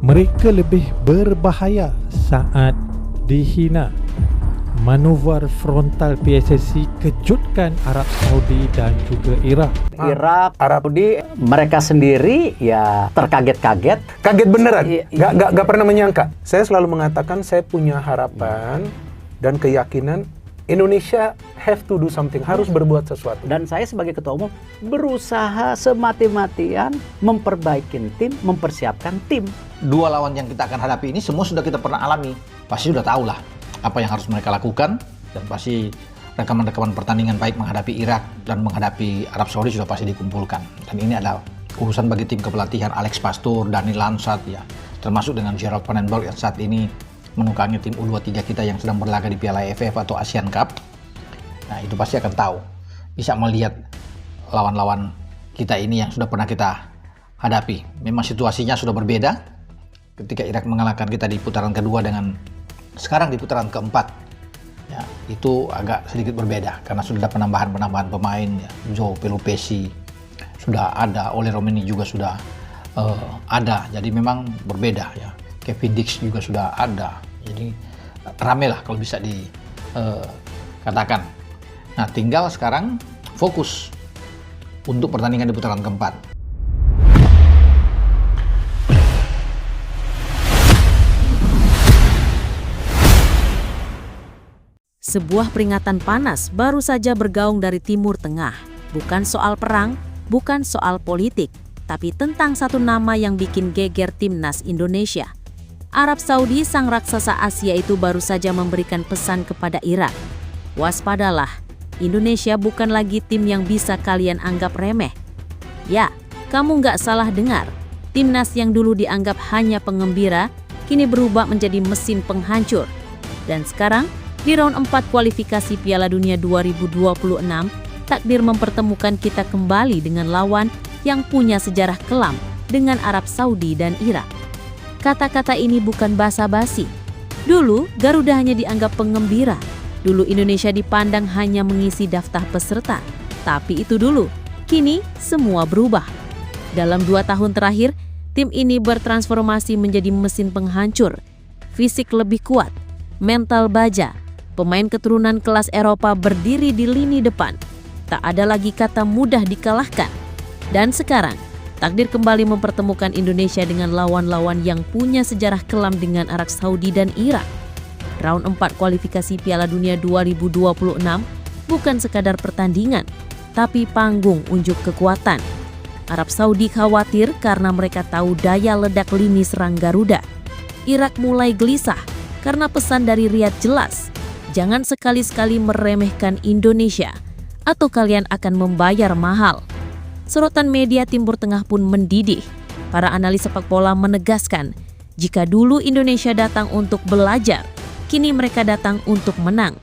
Mereka lebih berbahaya saat dihina. Manuver frontal PSSI kejutkan Arab Saudi dan juga Iraq. Irak, Arab Saudi, mereka sendiri ya terkaget-kaget. Kaget beneran, nggak pernah menyangka. Saya selalu mengatakan saya punya harapan dan keyakinan Indonesia have to do something, harus berbuat sesuatu. Dan saya sebagai ketua umum berusaha semati-matian memperbaiki tim, mempersiapkan tim. Dua lawan yang kita akan hadapi ini semua sudah kita pernah alami. Pasti sudah tahu lah apa yang harus mereka lakukan, dan pasti rekaman-rekaman pertandingan baik menghadapi Irak dan menghadapi Arab Saudi sudah pasti dikumpulkan. Dan ini adalah urusan bagi tim kepelatihan Alex Pastur, Dani Lansat ya, termasuk dengan Gerald Van den Berg yang saat ini menukangi tim U23 kita yang sedang berlaga di Piala AFF atau Asian Cup. Nah, itu pasti akan tahu, bisa melihat lawan-lawan kita ini yang sudah pernah kita hadapi. Memang situasinya sudah berbeda ketika Irak mengalahkan kita di putaran kedua dengan sekarang di putaran keempat. Ya, itu agak sedikit berbeda karena sudah ada penambahan pemain ya. Joe Pelupesi sudah ada, Ole Romeni juga sudah ada. Jadi memang berbeda ya. Kevin Dix juga sudah ada. Jadi rame lah kalau bisa dikatakan. Nah, tinggal sekarang fokus untuk pertandingan di putaran keempat. Sebuah peringatan panas baru saja bergaung dari Timur Tengah. Bukan soal perang, bukan soal politik, tapi tentang satu nama yang bikin geger timnas Indonesia. Arab Saudi, sang raksasa Asia itu baru saja memberikan pesan kepada Irak. Waspadalah, Indonesia bukan lagi tim yang bisa kalian anggap remeh. Ya, kamu nggak salah dengar. Timnas yang dulu dianggap hanya pengembira, kini berubah menjadi mesin penghancur. Dan sekarang, di round 4 kualifikasi Piala Dunia 2026, takdir mempertemukan kita kembali dengan lawan yang punya sejarah kelam dengan Arab Saudi dan Irak. Kata-kata ini bukan basa-basi. Dulu, Garuda hanya dianggap pengembira. Dulu Indonesia dipandang hanya mengisi daftar peserta. Tapi itu dulu. Kini, semua berubah. Dalam 2 tahun terakhir, tim ini bertransformasi menjadi mesin penghancur. Fisik lebih kuat, mental baja. Pemain keturunan kelas Eropa berdiri di lini depan. Tak ada lagi kata mudah dikalahkan. Dan sekarang, takdir kembali mempertemukan Indonesia dengan lawan-lawan yang punya sejarah kelam dengan Arab Saudi dan Irak. Round 4 kualifikasi Piala Dunia 2026 bukan sekadar pertandingan, tapi panggung unjuk kekuatan. Arab Saudi khawatir karena mereka tahu daya ledak lini serang Garuda. Irak mulai gelisah karena pesan dari Riyadh jelas, jangan sekali-sekali meremehkan Indonesia atau kalian akan membayar mahal. Sorotan media Timur Tengah pun mendidih. Para analis sepak bola menegaskan, jika dulu Indonesia datang untuk belajar, kini mereka datang untuk menang.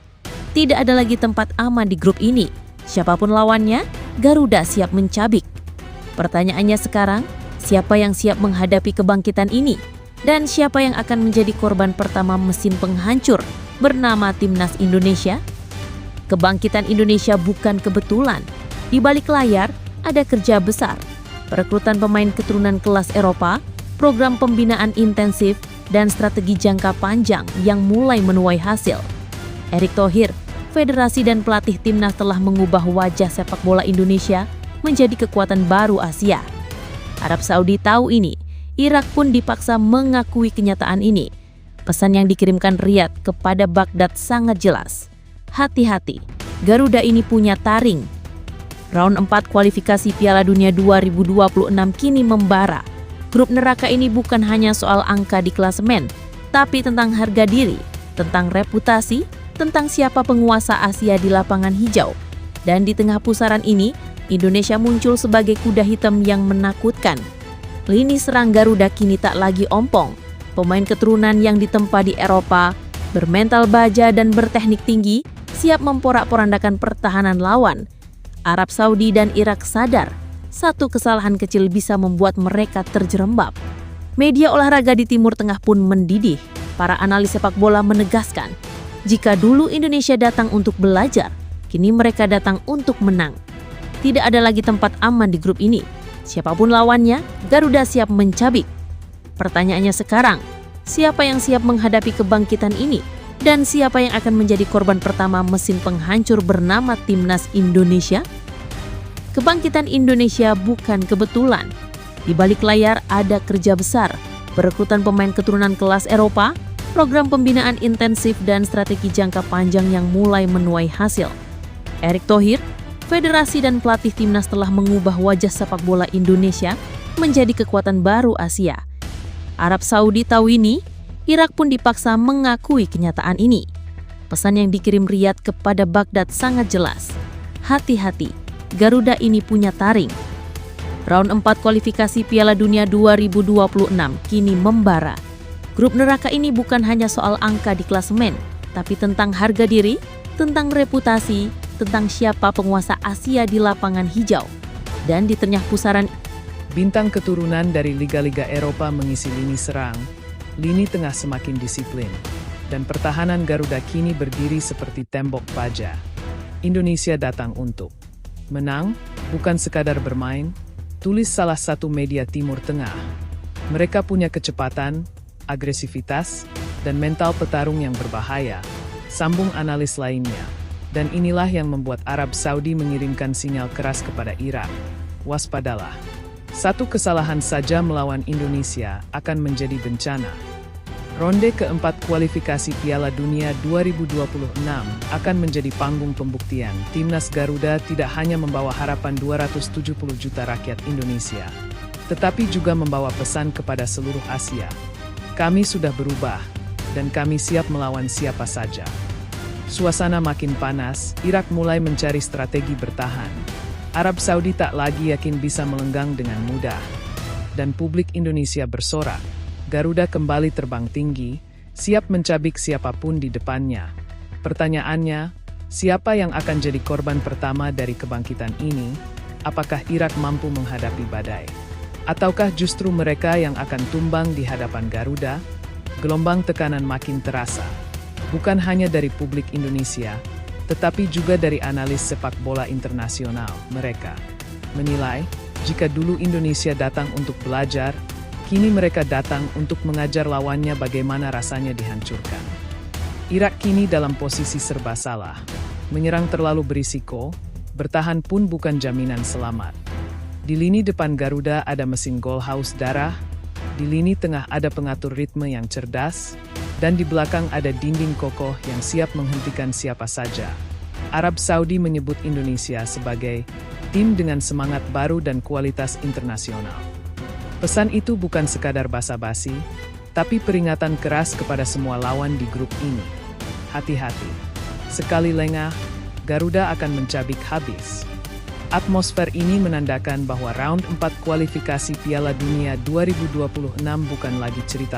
Tidak ada lagi tempat aman di grup ini. Siapapun lawannya, Garuda siap mencabik. Pertanyaannya sekarang, siapa yang siap menghadapi kebangkitan ini? Dan siapa yang akan menjadi korban pertama mesin penghancur bernama Timnas Indonesia? Kebangkitan Indonesia bukan kebetulan. Di balik layar ada kerja besar, perekrutan pemain keturunan kelas Eropa, program pembinaan intensif, dan strategi jangka panjang yang mulai menuai hasil. Erick Thohir, federasi dan pelatih timnas telah mengubah wajah sepak bola Indonesia menjadi kekuatan baru Asia. Arab Saudi tahu ini, Irak pun dipaksa mengakui kenyataan ini. Pesan yang dikirimkan Riyadh kepada Baghdad sangat jelas. Hati-hati, Garuda ini punya taring. Round 4 kualifikasi Piala Dunia 2026 kini membara. Grup neraka ini bukan hanya soal angka di klasemen, tapi tentang harga diri, tentang reputasi, tentang siapa penguasa Asia di lapangan hijau. Dan di tengah pusaran ini, Indonesia muncul sebagai kuda hitam yang menakutkan. Lini serang Garuda kini tak lagi ompong. Pemain keturunan yang ditempa di Eropa, bermental baja dan berteknik tinggi, siap memporak-porandakan pertahanan lawan. Arab Saudi dan Irak sadar, satu kesalahan kecil bisa membuat mereka terjerembab. Media olahraga di Timur Tengah pun mendidih. Para analis sepak bola menegaskan, jika dulu Indonesia datang untuk belajar, kini mereka datang untuk menang. Tidak ada lagi tempat aman di grup ini. Siapapun lawannya, Garuda siap mencabik. Pertanyaannya sekarang, siapa yang siap menghadapi kebangkitan ini? Dan siapa yang akan menjadi korban pertama mesin penghancur bernama Timnas Indonesia? Kebangkitan Indonesia bukan kebetulan. Di balik layar ada kerja besar, perekrutan pemain keturunan kelas Eropa, program pembinaan intensif dan strategi jangka panjang yang mulai menuai hasil. Erick Thohir, federasi dan pelatih timnas telah mengubah wajah sepak bola Indonesia menjadi kekuatan baru Asia. Arab Saudi tahu ini, Irak pun dipaksa mengakui kenyataan ini. Pesan yang dikirim Riyadh kepada Baghdad sangat jelas. Hati-hati, Garuda ini punya taring. Round 4 kualifikasi Piala Dunia 2026 kini membara. Grup neraka ini bukan hanya soal angka di klasemen, tapi tentang harga diri, tentang reputasi, tentang siapa penguasa Asia di lapangan hijau. Dan di tengah pusaran bintang keturunan dari liga-liga Eropa mengisi lini serang, lini tengah semakin disiplin, dan pertahanan Garuda kini berdiri seperti tembok baja. Indonesia datang untuk menang, bukan sekadar bermain, tulis salah satu media Timur Tengah. Mereka punya kecepatan, agresivitas, dan mental petarung yang berbahaya, sambung analis lainnya. Dan inilah yang membuat Arab Saudi mengirimkan sinyal keras kepada Irak. Waspadalah. Satu kesalahan saja melawan Indonesia akan menjadi bencana. Ronde keempat kualifikasi Piala Dunia 2026 akan menjadi panggung pembuktian Timnas Garuda tidak hanya membawa harapan 270 juta rakyat Indonesia, tetapi juga membawa pesan kepada seluruh Asia. Kami sudah berubah, dan kami siap melawan siapa saja. Suasana makin panas, Irak mulai mencari strategi bertahan. Arab Saudi tak lagi yakin bisa melenggang dengan mudah. Dan publik Indonesia bersorak. Garuda kembali terbang tinggi, siap mencabik siapapun di depannya. Pertanyaannya, siapa yang akan jadi korban pertama dari kebangkitan ini? Apakah Irak mampu menghadapi badai? Ataukah justru mereka yang akan tumbang di hadapan Garuda? Gelombang tekanan makin terasa. Bukan hanya dari publik Indonesia, tetapi juga dari analis sepak bola internasional. Mereka menilai, jika dulu Indonesia datang untuk belajar, kini mereka datang untuk mengajar lawannya bagaimana rasanya dihancurkan. Irak kini dalam posisi serba salah. Menyerang terlalu berisiko, bertahan pun bukan jaminan selamat. Di lini depan Garuda ada mesin gol haus darah, di lini tengah ada pengatur ritme yang cerdas, dan di belakang ada dinding kokoh yang siap menghentikan siapa saja. Arab Saudi menyebut Indonesia sebagai tim dengan semangat baru dan kualitas internasional. Pesan itu bukan sekadar basa-basi, tapi peringatan keras kepada semua lawan di grup ini. Hati-hati, sekali lengah, Garuda akan mencabik habis. Atmosfer ini menandakan bahwa round 4 kualifikasi Piala Dunia 2026 bukan lagi cerita